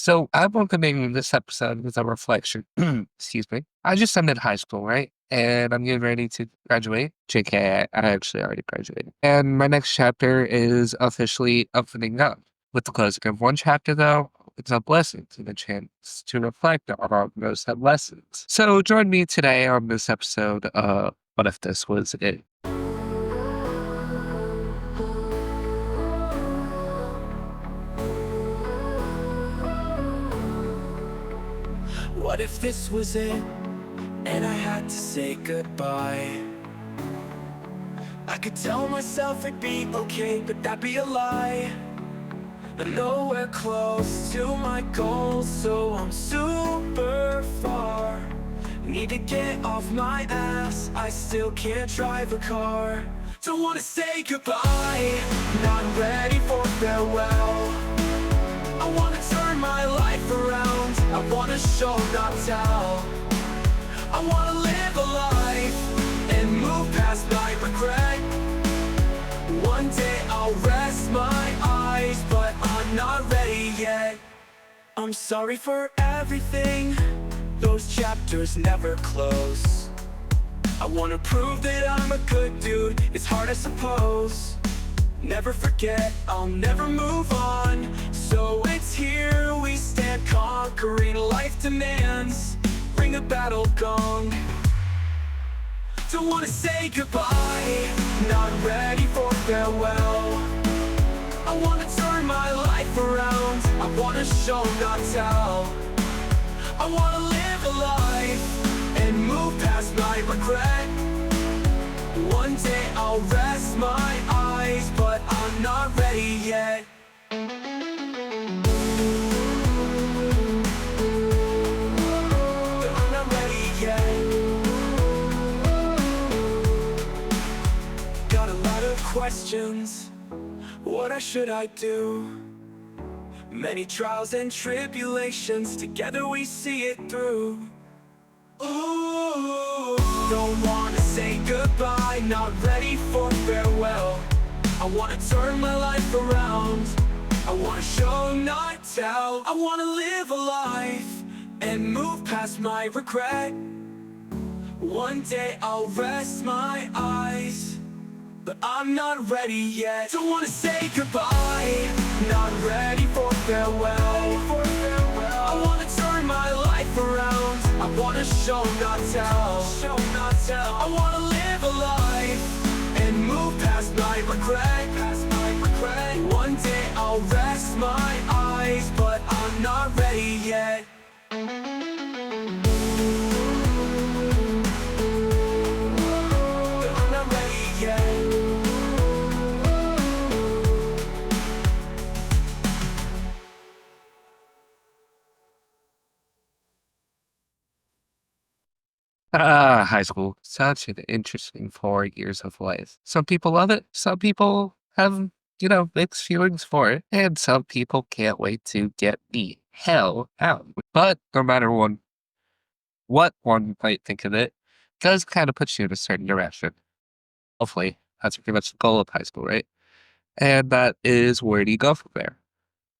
So I'm opening this episode with a reflection. Excuse me. I just ended high school, right? And I'm getting ready to graduate. JK, I actually already graduated. And my next chapter is officially opening up. With the closing of one chapter, though, it's up lessons and a chance to reflect on those said lessons. So join me today on this episode of What If This Was It? What if this was it, and I had to say goodbye? I could tell myself it'd be okay, but that'd be a lie. I'm nowhere close to my goals, so I'm super far. Need to get off my ass, I still can't drive a car. Don't wanna say goodbye, not ready for farewell. I wanna turn my life around, I wanna show, not tell. I wanna live a life and move past my regret. One day I'll rest my eyes, but I'm not ready yet. I'm sorry for everything, those chapters never close. I wanna prove that I'm a good dude, it's hard I suppose. Never forget, I'll never move on. So it's here we stand, conquering life demands. Ring a battle gong. Don't wanna say goodbye, not ready for farewell. I wanna turn my life around, I wanna show, not tell. I wanna live a life and move past my regret. One day I'll rest my eyes, but I'm not ready yet. But I'm not ready yet. Got a lot of questions, what should I do? Many trials and tribulations, together we see it through. Ooh, don't wanna say goodbye, not ready for farewell. I wanna turn my life around, I wanna show, not tell. I wanna live a life and move past my regret. One day I'll rest my eyes, but I'm not ready yet. Don't wanna say goodbye, not ready for farewell. I wanna turn my life around, I wanna show, not tell. I wanna live a life and move past my regret. One day I'll rest my eyes, but I'm not ready yet. But I'm not ready yet. High school. Such an interesting 4 years of life. Some people love it. Some people have, mixed feelings for it. And some people can't wait to get the hell out. But no matter what one might think of it, does kind of put you in a certain direction. Hopefully, that's pretty much the goal of high school, right? And that is, where do you go from there?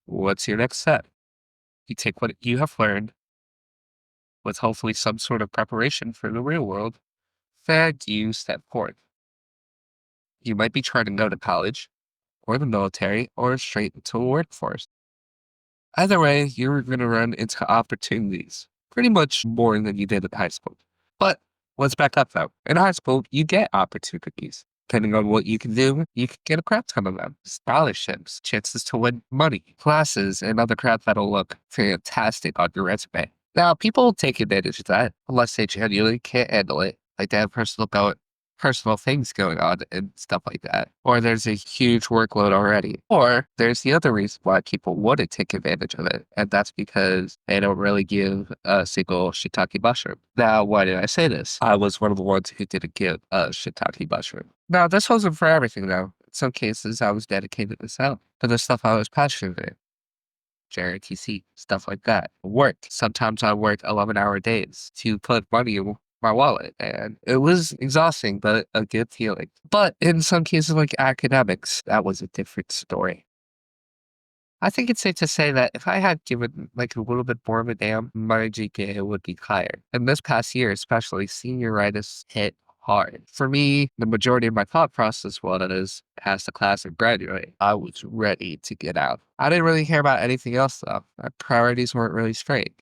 What's your next step? You take what you have learned with hopefully some sort of preparation for the real world, and you step forth. You might be trying to go to college, or the military, or straight into a workforce. Either way, you're going to run into opportunities, pretty much more than you did in high school. But let's back up though. In high school, you get opportunities. Depending on what you can do, you can get a crap ton of them. Scholarships, chances to win money, classes, and other crap that'll look fantastic on your resume. Now, people take advantage of that unless they genuinely can't handle it. Like they have personal things going on and stuff like that. Or there's a huge workload already. Or there's the other reason why people wouldn't take advantage of it. And that's because they don't really give a single shiitake mushroom. Now, why did I say this? I was one of the ones who didn't give a shiitake mushroom. Now, this wasn't for everything though. In some cases, I was dedicated as hell to the stuff I was passionate in. JRTC, stuff like that. Work. Sometimes I worked 11-hour days to put money in my wallet, and it was exhausting, but a good feeling. But in some cases, like academics, that was a different story. I think it's safe to say that if I had given like a little bit more of a damn, my GPA would be higher. And this past year, especially senioritis hit hard. For me, the majority of my thought process was pass the class and graduate. I was ready to get out. I didn't really care about anything else though. My priorities weren't really straight.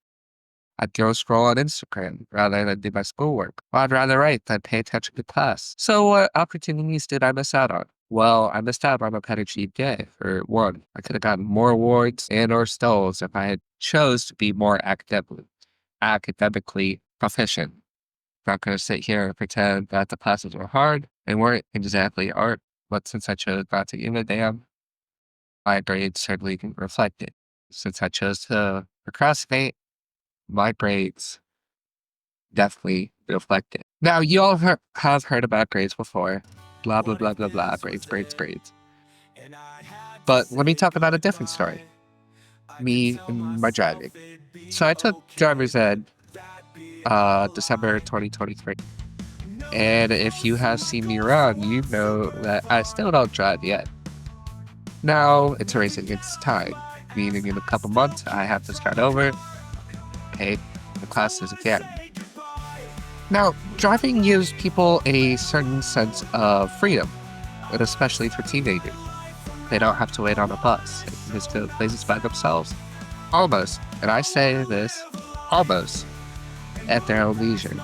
I'd go scroll on Instagram rather than do my schoolwork. I'd rather write than pay attention to class. So what opportunities did I miss out on? Well, I missed out on a better GPA. For one, I could have gotten more awards and or stolls if I had chose to be more academically proficient. Not going to sit here and pretend that the classes were hard. They weren't exactly art, but since I chose not to give a damn, my grades certainly didn't reflect it. Since I chose to procrastinate, my grades definitely reflect it. Now, you all have heard about grades before. Blah, blah, blah, blah, blah. Grades, grades, grades. But let me talk about a different story. Me and my driving. So I took driver's ed December 2023. And if you have seen me around, you know that I still don't drive yet. Now it's a race against time, meaning in a couple months I have to start over, pay the classes again. Now, driving gives people a certain sense of freedom, but especially for teenagers. They don't have to wait on a bus. They can just go places by themselves. Almost, and I say this, almost, at their own leisure.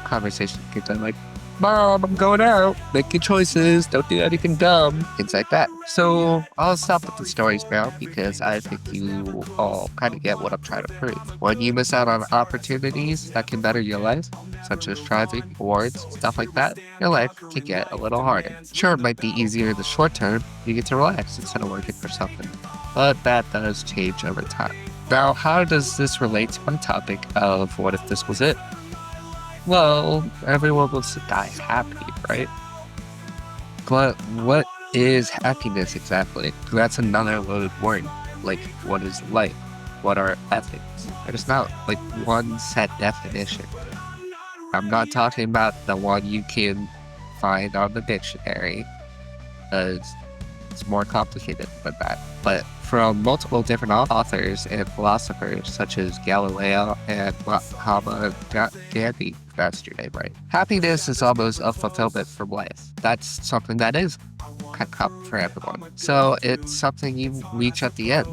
Conversations get done like, Mom, I'm going out. Make your choices. Don't do anything dumb. Things like that. So I'll stop with the stories now because I think you all kind of get what I'm trying to prove. When you miss out on opportunities that can better your life, such as driving, awards, stuff like that, your life can get a little harder. Sure, it might be easier in the short term. You get to relax instead of working for something. But that does change over time. Now, how does this relate to my topic of what if this was it? Well, everyone wants to die happy, right? But what is happiness exactly? That's another loaded word. Like, what is life? What are ethics? There's not like one set definition. I'm not talking about the one you can find on the dictionary, because it's more complicated than that. But from multiple different authors and philosophers such as Galileo and Mahatma Gandhi, that's your name, right? Happiness is almost a fulfillment from life. That's something that is kind of common for everyone. So it's something you reach at the end.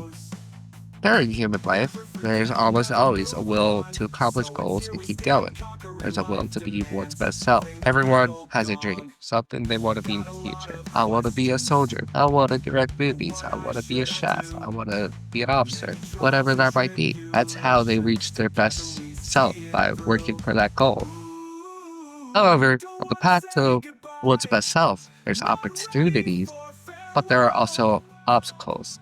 During human life, there's almost always a will to accomplish goals and keep going. There's a will to be one's best self. Everyone has a dream, something they want to be in the future. I want to be a soldier. I want to direct movies. I want to be a chef. I want to be an officer. Whatever that might be. That's how they reach their best self, by working for that goal. However, on the path to one's best self, there's opportunities, but there are also obstacles.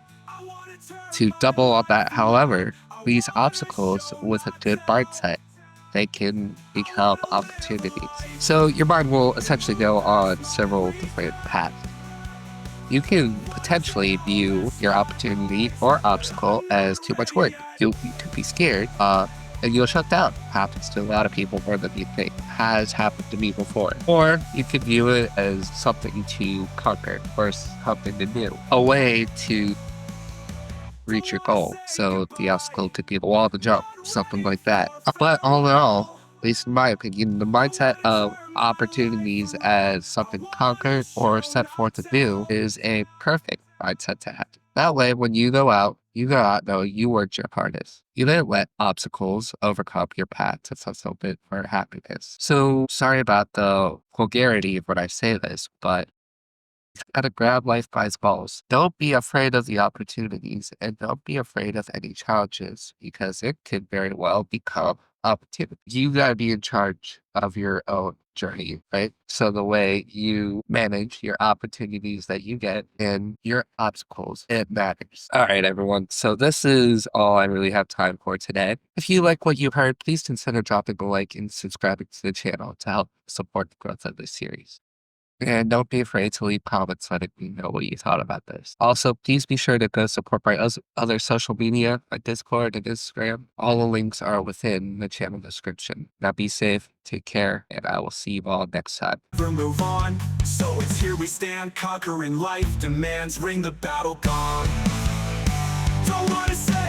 To double on that, however, these obstacles with a good mindset, they can become opportunities. So your mind will essentially go on several different paths. You can potentially view your opportunity or obstacle as too much work. You could be scared, and you'll shut down. Happens to a lot of people more than you think. Has happened to me before. Or you could view it as something to conquer or something to do. A way to reach your goal. So the obstacle could be the wall to jump, something like that. But all in all, at least in my opinion, the mindset of opportunities as something to conquer or set forth to do is a perfect mindset to have. That way, when you go out knowing you worked your hardest. You didn't let obstacles overcome your path to fulfillment or happiness. So sorry about the vulgarity when I say this, but gotta grab life by its balls. Don't be afraid of the opportunities and don't be afraid of any challenges because it could very well become opportunity. You gotta be in charge of your own journey, right? So the way you manage your opportunities that you get and your obstacles, it matters. All right, everyone. So this is all I really have time for today. If you like what you heard, please consider dropping a like and subscribing to the channel to help support the growth of this series. And don't be afraid to leave comments letting me know what you thought about this. Also, please be sure to go support my other social media, like Discord and Instagram. All the links are within the channel description. Now be safe, take care, and I will see you all next time. Never move on, so it's here we stand, conquering life demands, ring the battle gong. Don't wanna say